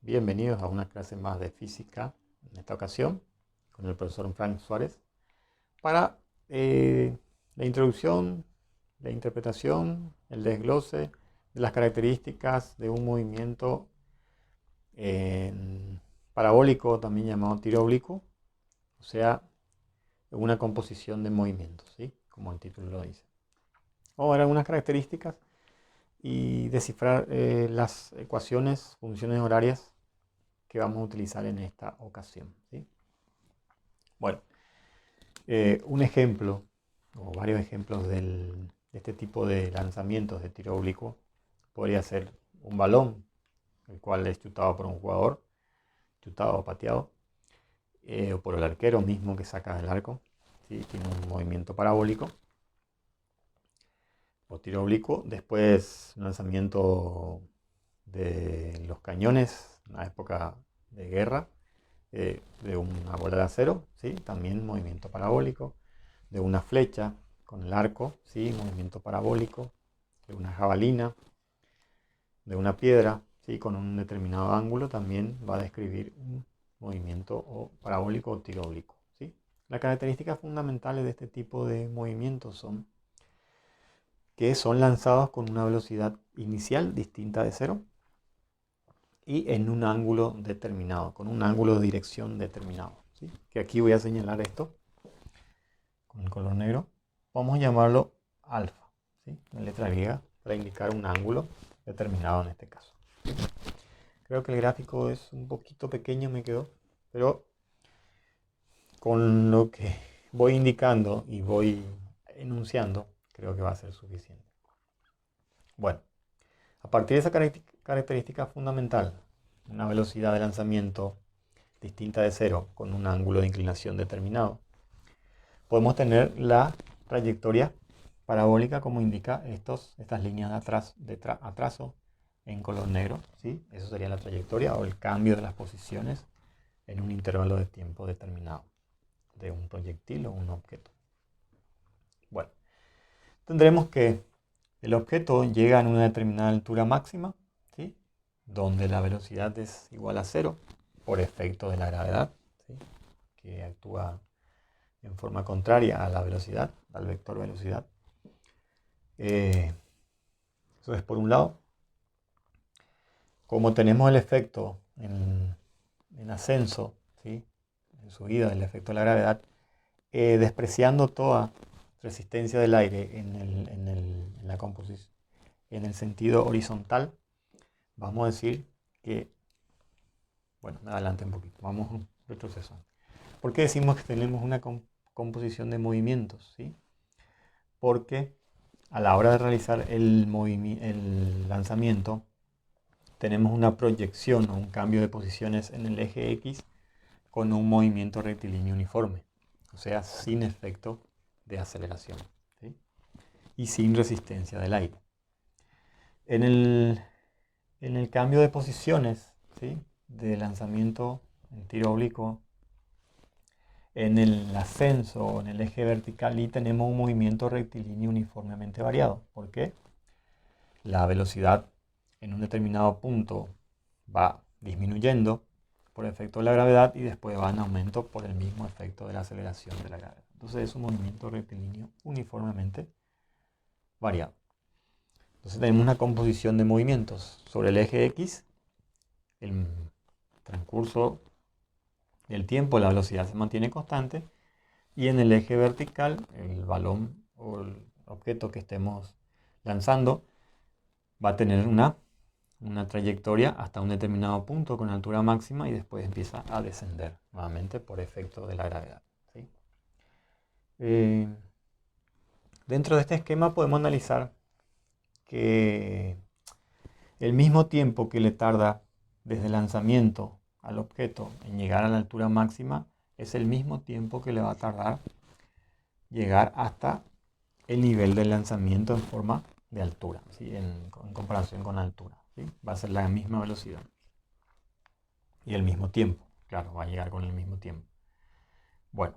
Bienvenidos a una clase más de física, en esta ocasión con el profesor Frank Suárez, para la introducción, la interpretación, el desglose de las características de un movimiento parabólico, también llamado tiro oblicuo, o sea, una composición de movimientos, ¿sí? Como el título lo dice. Vamos a ver algunas características y descifrar las ecuaciones, funciones horarias que vamos a utilizar en esta ocasión, ¿sí? Bueno, un ejemplo o varios ejemplos de este tipo de lanzamientos de tiro oblicuo podría ser un balón, el cual es chutado por un jugador, chutado o pateado, o por el arquero mismo que saca del arco, ¿sí? Tiene un movimiento parabólico o tiro oblicuo. Después, un lanzamiento de los cañones en la época de guerra, de una bola de acero, ¿sí? También movimiento parabólico, de una flecha con el arco, ¿sí? Movimiento parabólico, de una jabalina, de una piedra, ¿sí? Con un determinado ángulo, también va a describir un movimiento parabólico o tiro oblicuo, ¿sí? Las características fundamentales de este tipo de movimientos son que son lanzados con una velocidad inicial distinta de cero y en un ángulo determinado, con un ángulo de dirección determinado, ¿sí? Que aquí voy a señalar esto con el color negro. Vamos a llamarlo alfa, ¿sí? La letra griega, para indicar un ángulo determinado en este caso. Creo que el gráfico es un poquito pequeño, me quedó, pero con lo que voy indicando y voy enunciando, creo que va a ser suficiente. Bueno, a partir de esa característica fundamental, una velocidad de lanzamiento distinta de cero con un ángulo de inclinación determinado, podemos tener la trayectoria parabólica como indica estas líneas de trazo en color negro, ¿sí? Eso sería la trayectoria o el cambio de las posiciones en un intervalo de tiempo determinado de un proyectil o un objeto. Bueno, tendremos que el objeto llega a una determinada altura máxima, ¿sí? Donde la velocidad es igual a cero por efecto de la gravedad, ¿sí? Que actúa en forma contraria a la velocidad, al vector velocidad. Eso es por un lado. Como tenemos el efecto en ascenso, ¿sí? En subida del efecto de la gravedad, despreciando toda resistencia del aire en la composición, en el sentido horizontal, vamos a decir que, bueno, me adelante un poquito, vamos un retroceso. ¿Por qué decimos que tenemos una composición de movimientos? ¿Sí? Porque a la hora de realizar el lanzamiento, tenemos una proyección o un cambio de posiciones en el eje X con un movimiento rectilíneo uniforme, o sea, sin efecto de aceleración, ¿sí? Y sin resistencia del aire. En el cambio de posiciones, ¿sí? De lanzamiento en tiro oblicuo, en el ascenso, en el eje vertical, y tenemos un movimiento rectilíneo uniformemente variado. ¿Por qué? La velocidad en un determinado punto va disminuyendo por efecto de la gravedad y después va en aumento por el mismo efecto de la aceleración de la gravedad. Entonces es un movimiento rectilíneo uniformemente variado. Entonces tenemos una composición de movimientos. Sobre el eje X, el transcurso del tiempo, la velocidad se mantiene constante, y en el eje vertical, el balón o el objeto que estemos lanzando va a tener una trayectoria hasta un determinado punto con altura máxima y después empieza a descender nuevamente por efecto de la gravedad, ¿sí? Dentro de este esquema podemos analizar que el mismo tiempo que le tarda desde el lanzamiento al objeto en llegar a la altura máxima es el mismo tiempo que le va a tardar llegar hasta el nivel del lanzamiento en forma de altura, ¿sí? En comparación con la altura, ¿sí? Va a ser la misma velocidad y el mismo tiempo, claro, va a llegar con el mismo tiempo. Bueno,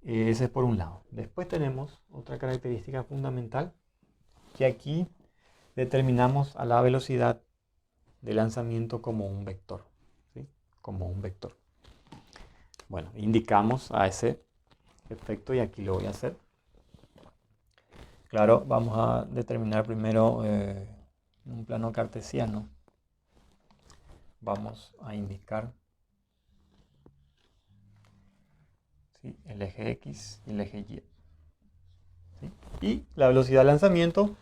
ese es por un lado. Después tenemos otra característica fundamental, que aquí determinamos a la velocidad de lanzamiento como un vector, como un vector. Bueno, indicamos a ese efecto y aquí lo voy a hacer. Claro, vamos a determinar primero en un plano cartesiano. Vamos a indicar, ¿sí?, el eje X y el eje Y. ¿Sí? Y la velocidad de lanzamiento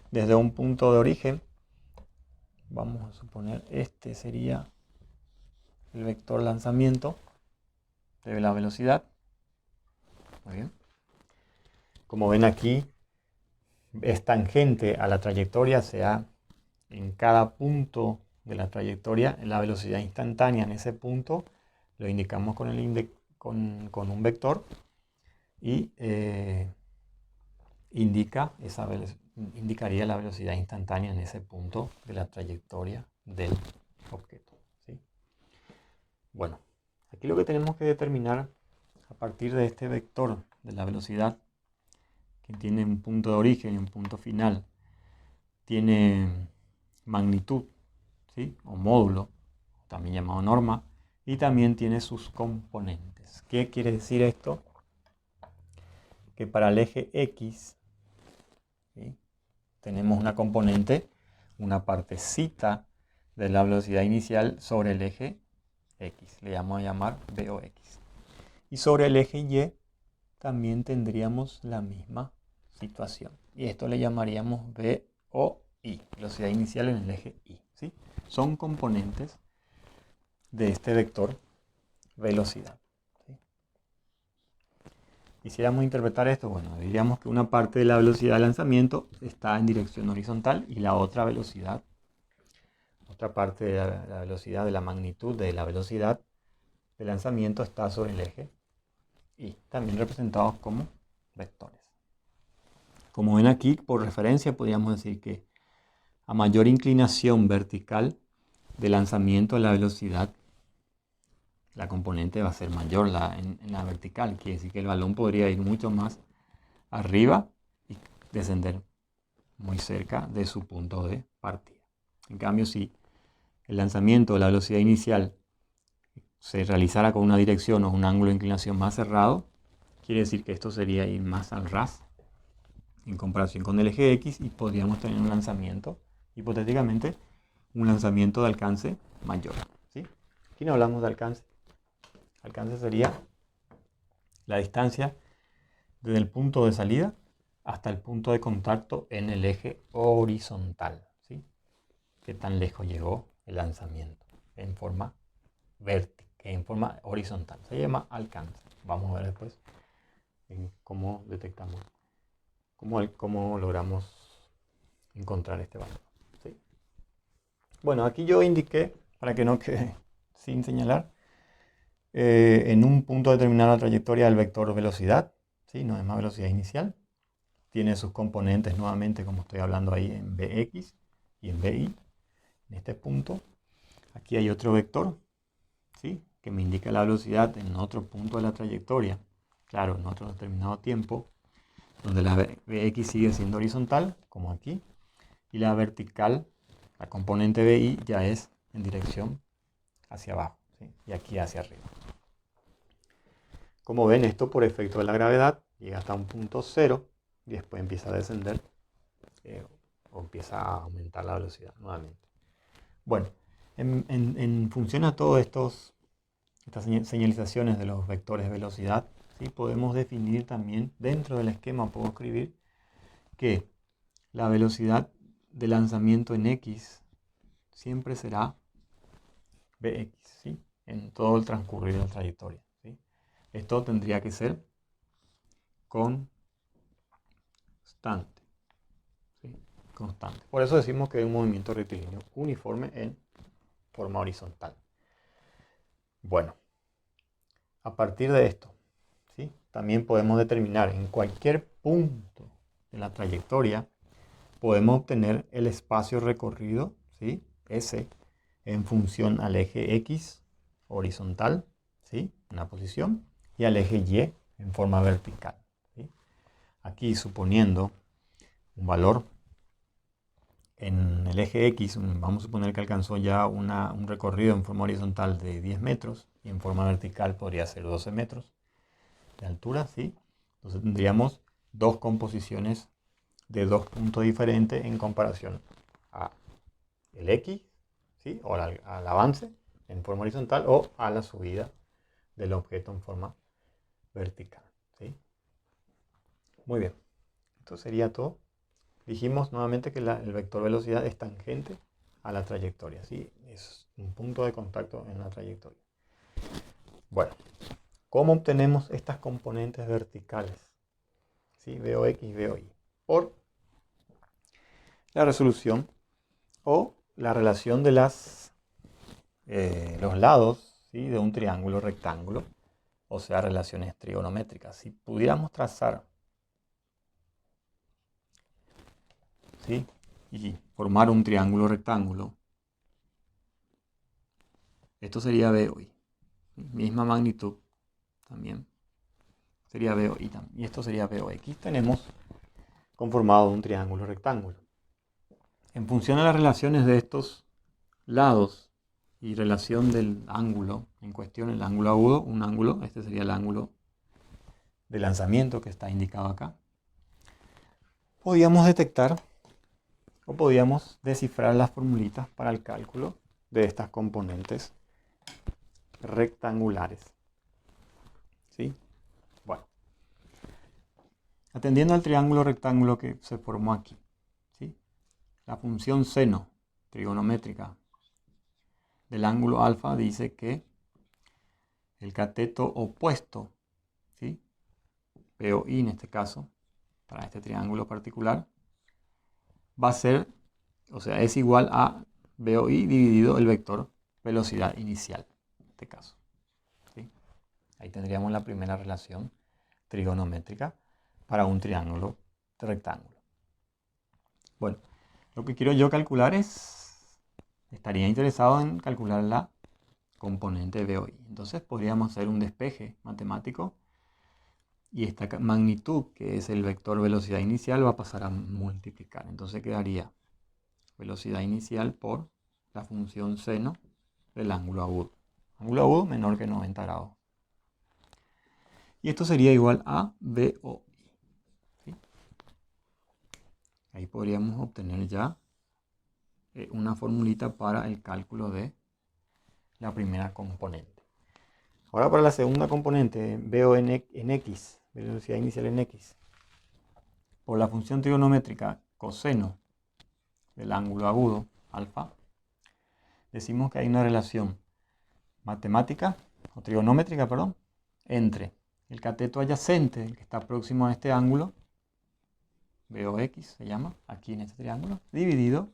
desde un punto de origen. Vamos a suponer este sería el vector lanzamiento de la velocidad. Muy bien. Como ven aquí, es tangente a la trayectoria, sea en cada punto de la trayectoria, la velocidad instantánea en ese punto lo indicamos con un vector y indicaría la velocidad instantánea en ese punto de la trayectoria del objeto. ¿Sí? Bueno, aquí lo que tenemos que determinar a partir de este vector de la velocidad, que tiene un punto de origen y un punto final, tiene magnitud, ¿sí?, o módulo, también llamado norma, y también tiene sus componentes. ¿Qué quiere decir esto? Que para el eje X, ¿sí?, tenemos una componente, una partecita de la velocidad inicial sobre el eje X, le vamos a llamar VOX. Y sobre el eje Y también tendríamos la misma situación. Y esto le llamaríamos VOI, velocidad inicial en el eje Y. ¿Sí? Son componentes de este vector velocidad. ¿Sí? Quisiéramos interpretar esto, bueno, diríamos que una parte de la velocidad de lanzamiento está en dirección horizontal y la otra velocidad, otra parte de la velocidad, de la magnitud de la velocidad de lanzamiento está sobre el eje Y, también representados como vectores. Como ven aquí, por referencia, podríamos decir que a mayor inclinación vertical de lanzamiento, la velocidad, la componente va a ser mayor en la vertical. Quiere decir que el balón podría ir mucho más arriba y descender muy cerca de su punto de partida. En cambio, si el lanzamiento, la velocidad inicial, se realizara con una dirección o un ángulo de inclinación más cerrado, quiere decir que esto sería ir más al ras en comparación con el eje X y podríamos tener un lanzamiento, hipotéticamente, un lanzamiento de alcance mayor. ¿Sí? Aquí no hablamos de alcance. Alcance sería la distancia desde el punto de salida hasta el punto de contacto en el eje horizontal. ¿Sí? Qué tan lejos llegó el lanzamiento en forma vertical, en forma horizontal. Se llama alcance. Vamos a ver después en cómo detectamos, cómo logramos encontrar este valor. ¿Sí? Bueno, aquí yo indiqué, para que no quede sin señalar, en un punto determinado la trayectoria del vector velocidad, ¿sí? No es más velocidad inicial. Tiene sus componentes nuevamente, como estoy hablando ahí, en Vx y en Vi. En este punto, aquí hay otro vector, ¿sí?, que me indica la velocidad en otro punto de la trayectoria. Claro, en otro determinado tiempo, donde la Vx sigue siendo horizontal, como aquí, y la vertical, la componente Vi, ya es en dirección hacia abajo, ¿sí?, y aquí hacia arriba. Como ven, esto por efecto de la gravedad llega hasta un punto cero y después empieza a descender o empieza a aumentar la velocidad nuevamente. Bueno, en función a todas estas señalizaciones de los vectores de velocidad, ¿sí?, podemos definir también, dentro del esquema puedo escribir que la velocidad de lanzamiento en X siempre será Vx, ¿sí?, en todo el transcurrir de la trayectoria. ¿Sí? Esto tendría que ser constante. ¿Sí? Constante. Por eso decimos que es un movimiento rectilíneo uniforme en forma horizontal. Bueno, a partir de esto, ¿sí?, también podemos determinar en cualquier punto de la trayectoria, podemos obtener el espacio recorrido, ¿sí?, S, en función al eje X horizontal, ¿sí?, una posición, y al eje Y en forma vertical. ¿Sí? Aquí suponiendo un valor en el eje X, vamos a suponer que alcanzó ya un recorrido en forma horizontal de 10 metros y en forma vertical podría ser 12 metros de altura, ¿sí? Entonces tendríamos dos composiciones de dos puntos diferentes en comparación a el X, ¿sí? O al avance en forma horizontal o a la subida del objeto en forma vertical, ¿sí? Muy bien, esto sería todo. Dijimos nuevamente que el vector velocidad es tangente a la trayectoria, ¿sí? Es un punto de contacto en la trayectoria. Bueno, ¿cómo obtenemos estas componentes verticales? ¿Sí? VOX y VOY. Por la resolución o la relación de los lados, ¿sí? De un triángulo rectángulo, o sea, relaciones trigonométricas. Si pudiéramos trazar, ¿sí? Y formar un triángulo rectángulo, esto sería VOY. Misma magnitud también. Sería VOY también. Y esto sería VOX. Aquí tenemos conformado un triángulo rectángulo. En función de las relaciones de estos lados y relación del ángulo en cuestión, el ángulo agudo, un ángulo, este sería el ángulo de lanzamiento que está indicado acá, podíamos detectar o podíamos descifrar las formulitas para el cálculo de estas componentes rectangulares. ¿Sí? Bueno, atendiendo al triángulo rectángulo que se formó aquí, ¿sí? La función seno trigonométrica del ángulo alfa dice que el cateto opuesto, ¿sí? POI en este caso, para este triángulo particular, va a ser, o sea, es igual a VOI dividido el vector velocidad inicial, en este caso. ¿Sí? Ahí tendríamos la primera relación trigonométrica para un triángulo rectángulo. Bueno, lo que quiero yo calcular estaría interesado en calcular la componente VOI. Entonces podríamos hacer un despeje matemático y esta magnitud, que es el vector velocidad inicial, va a pasar a multiplicar. Entonces quedaría velocidad inicial por la función seno del ángulo agudo. Ángulo agudo menor que 90 grados. Y esto sería igual a VOI. ¿Sí? Ahí podríamos obtener ya una formulita para el cálculo de la primera componente. Ahora para la segunda componente, veo en X, velocidad inicial en X, por la función trigonométrica coseno del ángulo agudo, alfa, decimos que hay una relación matemática, o trigonométrica, perdón, entre el cateto adyacente, el que está próximo a este ángulo, VOX se llama, aquí en este triángulo, dividido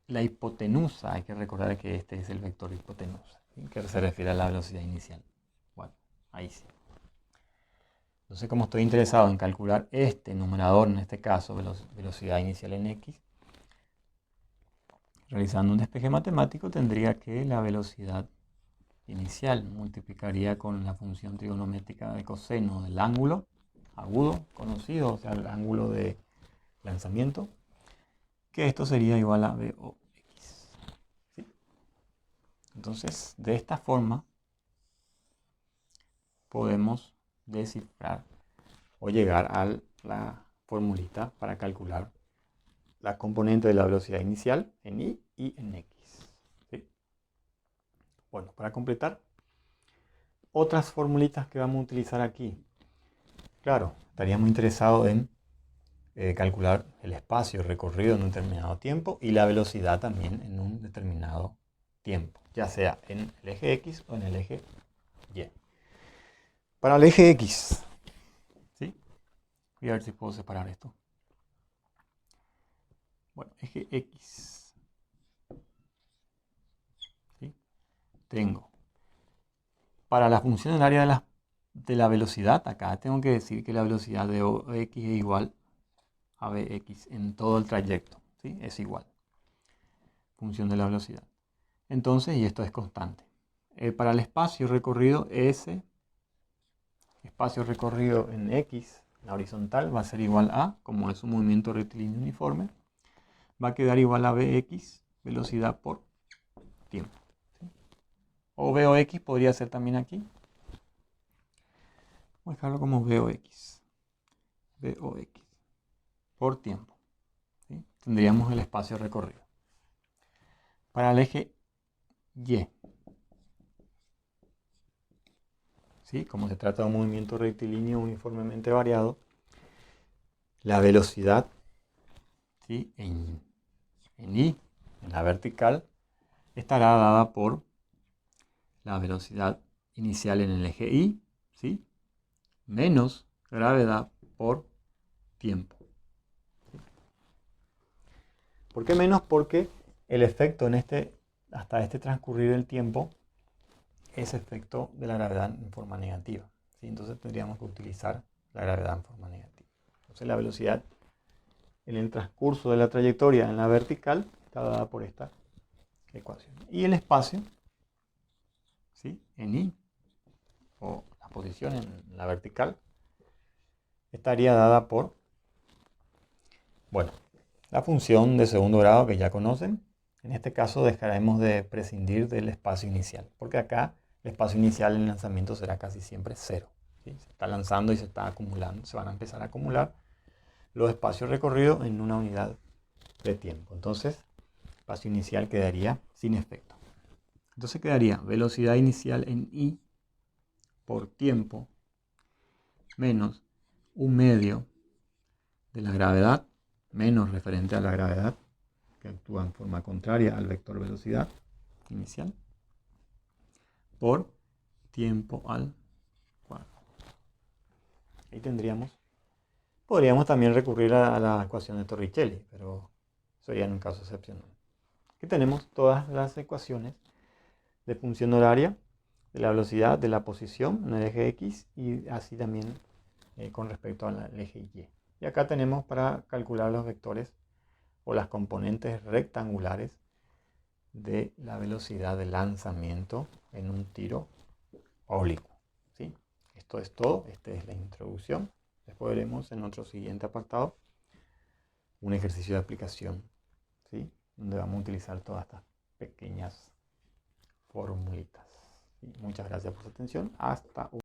la hipotenusa. Hay que recordar que este es el vector hipotenusa, ¿sí? Que se refiere a la velocidad inicial. Bueno, ahí sí. Entonces, como estoy interesado en calcular este numerador, en este caso, velocidad inicial en X, realizando un despeje matemático, tendría que la velocidad inicial multiplicaría con la función trigonométrica de coseno del ángulo agudo conocido, o sea, el ángulo de lanzamiento, que esto sería igual a VOX. ¿Sí? Entonces, de esta forma podemos descifrar o llegar a la formulita para calcular la componente de la velocidad inicial en Y y en X. ¿Sí? Bueno, para completar, otras formulitas que vamos a utilizar aquí. Claro, estaríamos interesados en calcular el espacio recorrido en un determinado tiempo y la velocidad también en un determinado tiempo, ya sea en el eje X o en el eje Y. Para el eje X, ¿sí? Voy a ver si puedo separar esto. Bueno, eje X. ¿Sí? Tengo para la función del área de la velocidad, acá tengo que decir que la velocidad de OX es igual a BX en todo el trayecto, ¿sí? Es igual. Función de la velocidad. Entonces, y esto es constante. Para el espacio recorrido, S, espacio recorrido en X, la horizontal, va a ser igual a, como es un movimiento rectilíneo uniforme, va a quedar igual a Bx, velocidad por tiempo. ¿Sí? O Box podría ser también aquí. Vamos a dejarlo como Box. Box por tiempo. ¿Sí? Tendríamos el espacio recorrido. Para el eje Y, ¿sí? Como se trata de un movimiento rectilíneo uniformemente variado, la velocidad, ¿sí? en Y, en la vertical, estará dada por la velocidad inicial en el eje Y, ¿sí? menos gravedad por tiempo. ¿Por qué menos? Porque el efecto hasta este transcurrir del tiempo es efecto de la gravedad en forma negativa. ¿Sí? Entonces tendríamos que utilizar la gravedad en forma negativa. Entonces la velocidad en el transcurso de la trayectoria en la vertical está dada por esta ecuación. Y el espacio, ¿sí? en Y, o la posición en la vertical, estaría dada por, bueno, la función de segundo grado que ya conocen. En este caso dejaremos de prescindir del espacio inicial, porque acá el espacio inicial en el lanzamiento será casi siempre cero. ¿Sí? Se está lanzando y se está acumulando, se van a empezar a acumular los espacios recorridos en una unidad de tiempo. Entonces, el espacio inicial quedaría sin efecto. Entonces quedaría velocidad inicial en I por tiempo menos un medio de la gravedad, menos referente a la gravedad, que actúa en forma contraria al vector velocidad inicial, por tiempo al cuadrado. Ahí podríamos también recurrir a la ecuación de Torricelli, pero eso ya en un caso excepcional. Aquí tenemos todas las ecuaciones de función horaria, de la velocidad, de la posición en el eje X y así también con respecto al eje Y. Y acá tenemos para calcular los vectores o las componentes rectangulares de la velocidad de lanzamiento en un tiro oblicuo. ¿Sí? Esto es todo, esta es la introducción. Después veremos en otro siguiente apartado un ejercicio de aplicación, ¿sí? Donde vamos a utilizar todas estas pequeñas formulitas. ¿Sí? Muchas gracias por su atención. Hasta